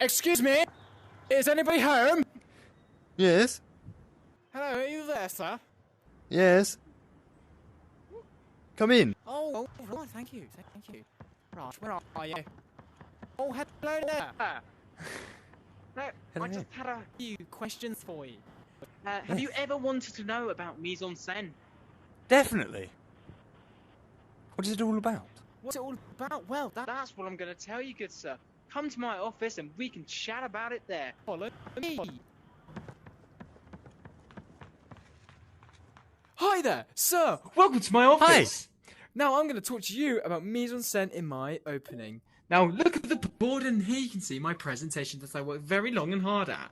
Excuse me? Is anybody home? Yes. Hello, are you there, sir? Yes. Come in. Oh, right, thank you. Right, where are you? Oh, hello there. No, Hello. I just had a Few questions for you. have you ever wanted to know about mise-en-scène? Definitely. What is it all about? What's it all about? Well, That's what I'm going to tell you, good sir. Come to my office and we can chat about it there. follow me. Hi there, sir. Welcome to my office. Now I'm going to talk to you about mise-en-scène in my opening. Now look at the board, and here you can see my presentation that I worked very long and hard at.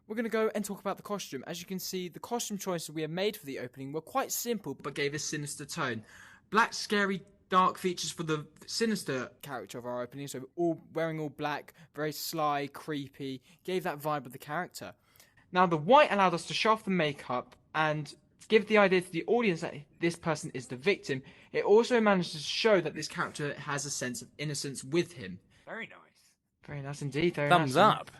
We're going to go and talk about the costume. As you can see, the costume choices we have made for the opening were quite simple, but gave a sinister tone. Black, scary, dark features for the sinister character of our opening, so wearing all black, very sly, creepy, gave that vibe of the character. Now the white allowed us to show off the makeup and give the idea to the audience that this person is the victim. It also managed to show that this character has a sense of innocence with him. Very nice. Very nice indeed. Thumbs up.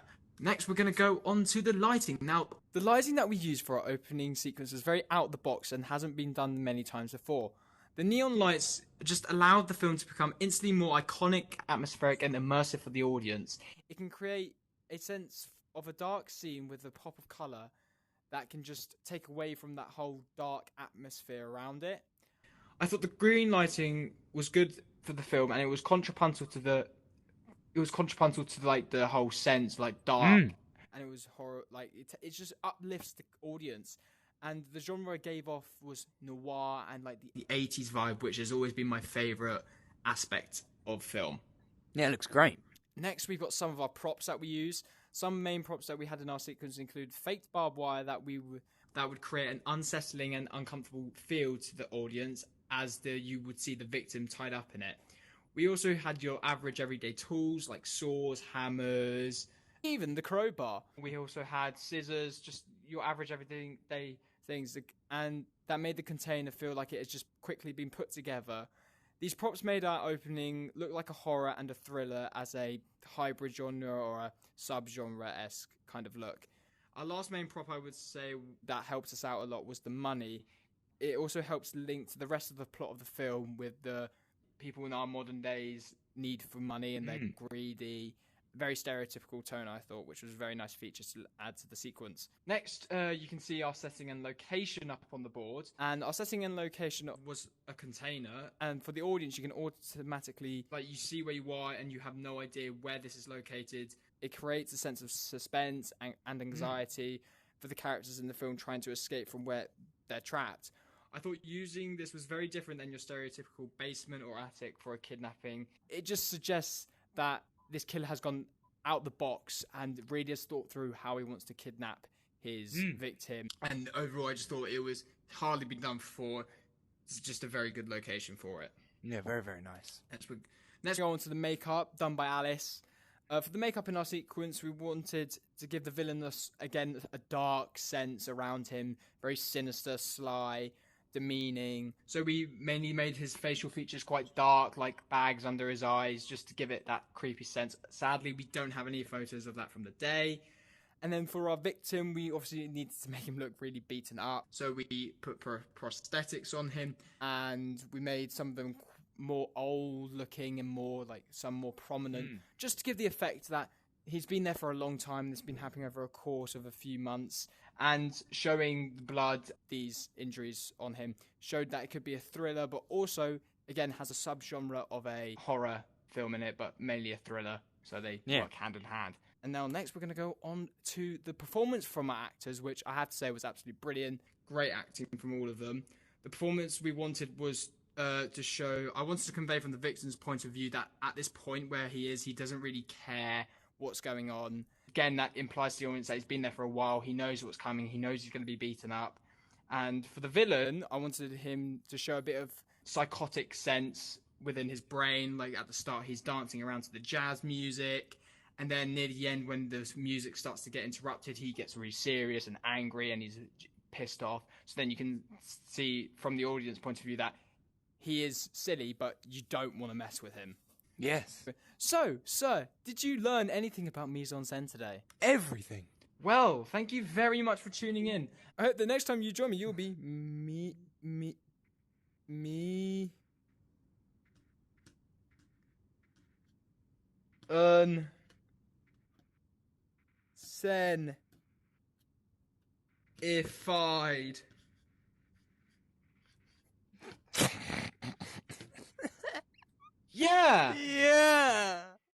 Next, we're going to go on to the lighting. Now, the lighting that we used for our opening sequence is very out the box and hasn't been done many times before. The neon lights just allowed the film to become instantly more iconic, atmospheric, and immersive for the audience. It can create a sense of a dark scene with a pop of colour that can just take away from that whole dark atmosphere around it. I thought the green lighting was good for the film, and it was contrapuntal to like the whole sense, like dark, and it was horror. Like it just uplifts the audience, and the genre it gave off was noir and like the 80s vibe, which has always been my favourite aspect of film. Yeah, it looks great. Next, we've got some of our props that we use. Some main props that we had in our sequence include faked barbed wire that would create an unsettling and uncomfortable feel to the audience as you would see the victim tied up in it. We also had your average everyday tools like saws, hammers, even the crowbar. We also had scissors, just your average everyday things, and that made the container feel like it has just quickly been put together. These props made our opening look like a horror and a thriller as a hybrid genre or a sub-genre-esque kind of look. Our last main prop, I would say, that helped us out a lot was the money. It also helps link to the rest of the plot of the film with the people in our modern days need for money and they're greedy. Very stereotypical tone, I thought, which was a very nice feature to add to the sequence. Next, you can see our setting and location up on the board. And our setting and location was a container. And for the audience, you can automatically, you see where you are and you have no idea where this is located. It creates a sense of suspense and anxiety for the characters in the film trying to escape from where they're trapped. I thought using this was very different than your stereotypical basement or attic for a kidnapping. It just suggests that this killer has gone out the box and really has thought through how he wants to kidnap his victim. And overall, I just thought it was hardly been done before. It's just a very good location for it. Yeah, very, very nice. Let's go on to the makeup done by Alice. For the makeup in our sequence, we wanted to give the villain, again, a dark sense around him. Very sinister, sly, demeaning. So we mainly made his facial features quite dark, like bags under his eyes, just to give it that creepy sense. Sadly, we don't have any photos of that from the day. And then for our victim, we obviously needed to make him look really beaten up. So we put prosthetics on him, and we made some of them more old looking and some more prominent, just to give the effect that he's been there for a long time. This has been happening over a course of a few months, and showing the blood, these injuries on him, showed that it could be a thriller, but also, again, has a subgenre of a horror film in it, but mainly a thriller, so they work hand in hand. And now next we're going to go on to the performance from our actors, which I have to say was absolutely brilliant. Great acting from all of them. The performance we wanted was I wanted to convey from the victim's point of view that at this point where he is, he doesn't really care what's going on. Again, that implies to the audience that he's been there for a while. He knows what's coming. He knows he's going to be beaten up. And for the villain, I wanted him to show a bit of psychotic sense within his brain. Like at the start, he's dancing around to the jazz music. And then near the end, when the music starts to get interrupted, he gets really serious and angry and he's pissed off. So then you can see from the audience point of view that he is silly, but you don't want to mess with him. Yes. So, sir, did you learn anything about mise-en-scène today? Everything. Well, thank you very much for tuning in. I hope the next time you join me, you'll be me. Sen. If I'd. Yeah! Yeah.